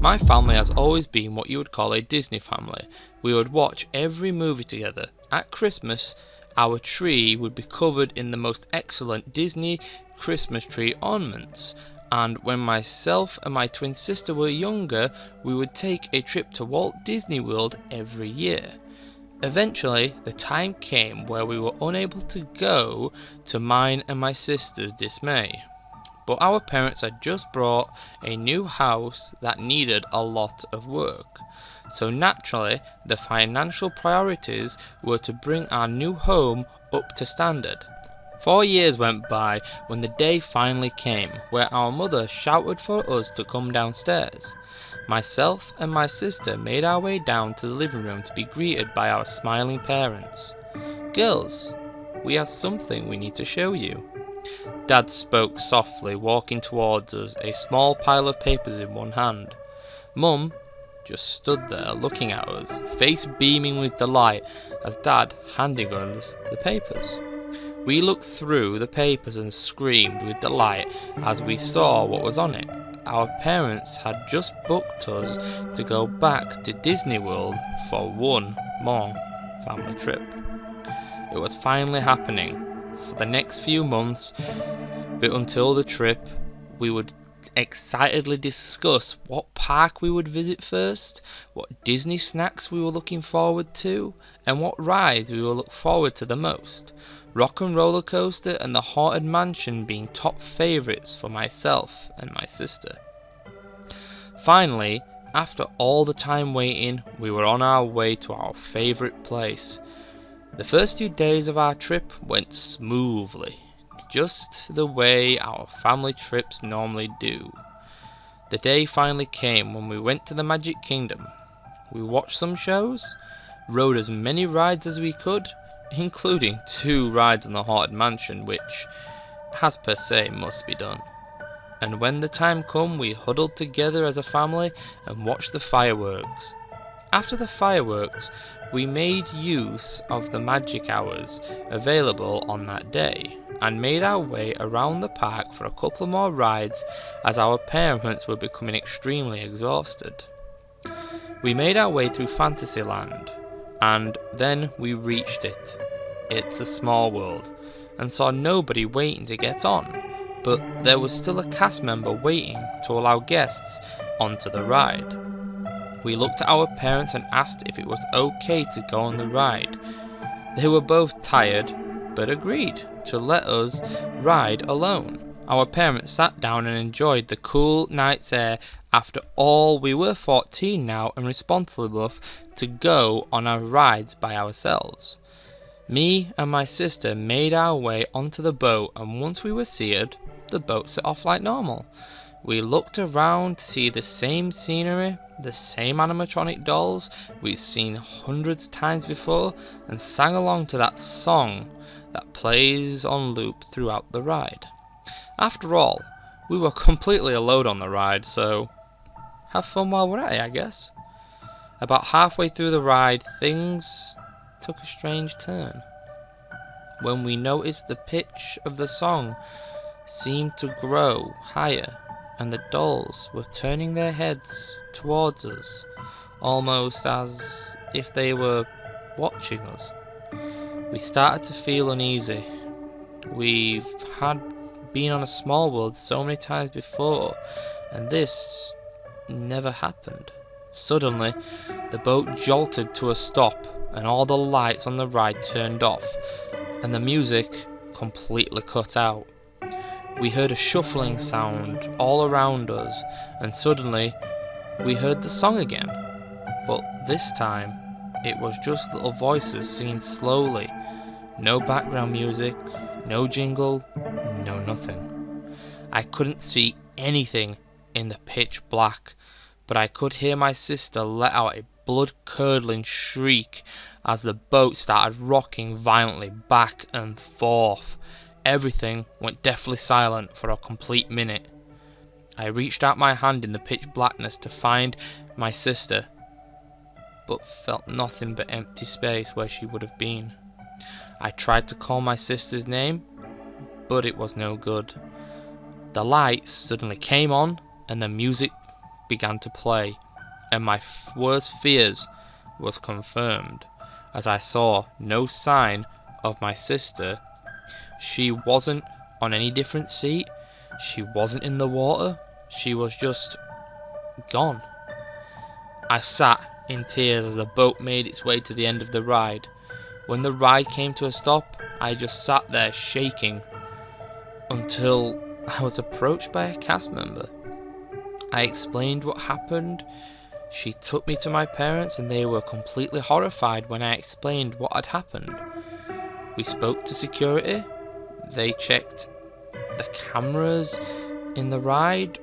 My family has always been what you would call a Disney family. We would watch every movie together. At Christmas, our tree would be covered in the most excellent Disney Christmas tree ornaments. And when myself and my twin sister were younger, we would take a trip to Walt Disney World every year. Eventually, the time came where we were unable to go, to mine and my sister's dismay. But our parents had just bought a new house that needed a lot of work. So naturally, the financial priorities were to bring our new home up to standard. 4 years went by when the day finally came where our mother shouted for us to come downstairs. Myself and my sister made our way down to the living room to be greeted by our smiling parents. "Girls, we have something we need to show you." Dad spoke softly, walking towards us, a small pile of papers in one hand. Mum just stood there looking at us, face beaming with delight as Dad handing us the papers. We looked through the papers and screamed with delight as we saw what was on it. Our parents had just booked us to go back to Disney World for one more family trip. It was finally happening. For the next few months, but until the trip, we would excitedly discuss what park we would visit first, what Disney snacks we were looking forward to, and what rides we will look forward to the most. Rock and Roller Coaster and the Haunted Mansion being top favourites for myself and my sister. Finally, after all the time waiting, we were on our way to our favourite place. The first few days of our trip went smoothly, just the way our family trips normally do. The day finally came when we went to the Magic Kingdom. We watched some shows, rode as many rides as we could, including 2 rides on the Haunted Mansion, which, as per se, must be done. And when the time come, we huddled together as a family and watched the fireworks. After the fireworks, we made use of the magic hours available on that day and made our way around the park for a couple more rides as our parents were becoming extremely exhausted. We made our way through Fantasyland and then we reached it. It's a small world and saw nobody waiting to get on, but there was still a cast member waiting to allow guests onto the ride. We looked at our parents and asked if it was okay to go on the ride. They were both tired, but agreed to let us ride alone. Our parents sat down and enjoyed the cool night's air. After all, we were 14 now and responsible enough to go on our rides by ourselves. Me and my sister made our way onto the boat, and once we were seated, the boat set off like normal. We looked around to see the same scenery, the same animatronic dolls we'd seen hundreds of times before, and sang along to that song that plays on loop throughout the ride. After all, we were completely alone on the ride, so have fun while we're at it, I guess. About halfway through the ride, things took a strange turn, when we noticed the pitch of the song seemed to grow higher, and the dolls were turning their heads towards us, almost as if they were watching us. We started to feel uneasy. We've had been on a small world so many times before, and this never happened. Suddenly, the boat jolted to a stop, and all the lights on the ride turned off, and the music completely cut out. We heard a shuffling sound all around us, and suddenly we heard the song again. But this time, it was just little voices singing slowly. No background music, no jingle, no nothing. I couldn't see anything in the pitch black, but I could hear my sister let out a blood-curdling shriek as the boat started rocking violently back and forth. Everything went deathly silent for a complete minute. I reached out my hand in the pitch blackness to find my sister, but felt nothing but empty space where she would have been. I tried to call my sister's name, but it was no good. The lights suddenly came on and the music began to play, and my worst fears was confirmed, as I saw no sign of my sister. She wasn't on any different seat, she wasn't in the water, she was just gone. I sat in tears as the boat made its way to the end of the ride. When the ride came to a stop, I just sat there shaking until I was approached by a cast member. I explained what happened. She took me to my parents and they were completely horrified when I explained what had happened. We spoke to security. They checked the cameras in the ride.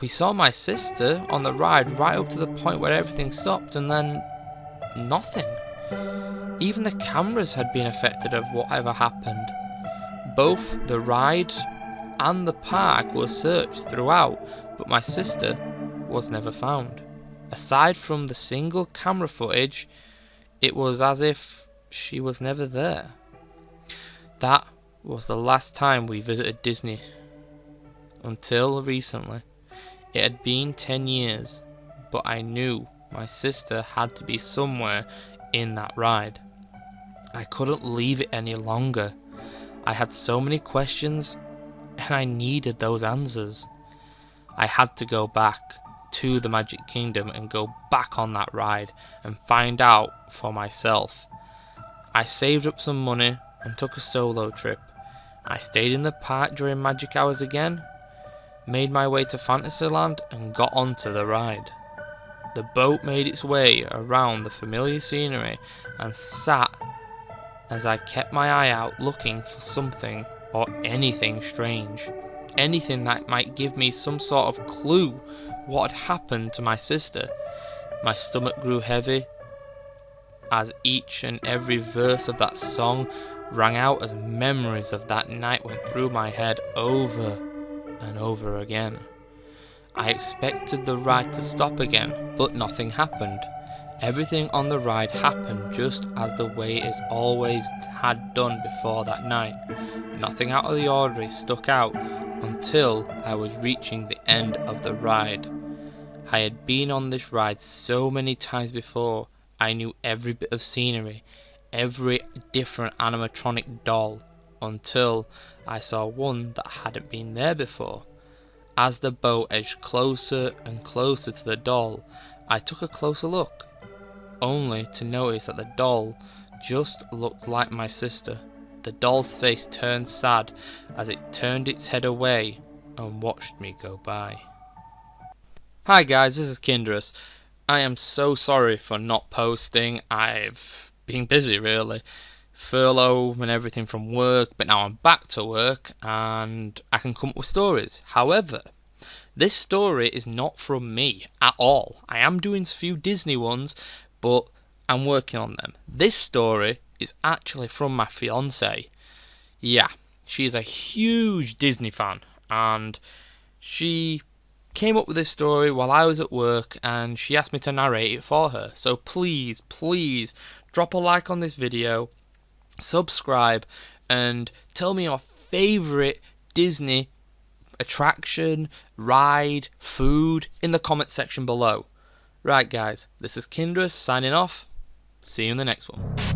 We saw my sister on the ride right up to the point where everything stopped, and then nothing. Even the cameras had been affected of whatever happened. Both the ride and the park were searched throughout, but my sister was never found. Aside from the single camera footage, it was as if she was never there. That was the last time we visited Disney. Until recently. It had been 10 years, but I knew my sister had to be somewhere in that ride. I couldn't leave it any longer. I had so many questions, and I needed those answers. I had to go back to the Magic Kingdom and go back on that ride and find out for myself. I saved up some money and took a solo trip. I stayed in the park during magic hours again, made my way to Fantasyland and got onto the ride. The boat made its way around the familiar scenery and sat as I kept my eye out looking for something or anything strange. Anything that might give me some sort of clue what had happened to my sister. My stomach grew heavy as each and every verse of that song rang out as memories of that night went through my head over and over again. I expected the ride to stop again, but nothing happened. Everything on the ride happened just as the way it always had done before that night. Nothing out of the ordinary stuck out until I was reaching the end of the ride. I had been on this ride so many times before. I knew every bit of scenery, every different animatronic doll, until I saw one that hadn't been there before. As the boat edged closer and closer to the doll, I took a closer look, only to notice that the doll just looked like my sister. The doll's face turned sad as it turned its head away and watched me go by. Hi guys, this is Kindarous. I am so sorry for not posting. I've been busy really. Furlough and everything from work, but now I'm back to work and I can come up with stories. However, this story is not from me at all. I am doing a few Disney ones, but I'm working on them. This story is actually from my fiance. Yeah, she is a huge Disney fan and she came up with this story while I was at work and she asked me to narrate it for her. So please drop a like on this video, subscribe, and tell me your favourite Disney attraction, ride, food in the comment section below. Right guys, this is Kindarous signing off. See you in the next one.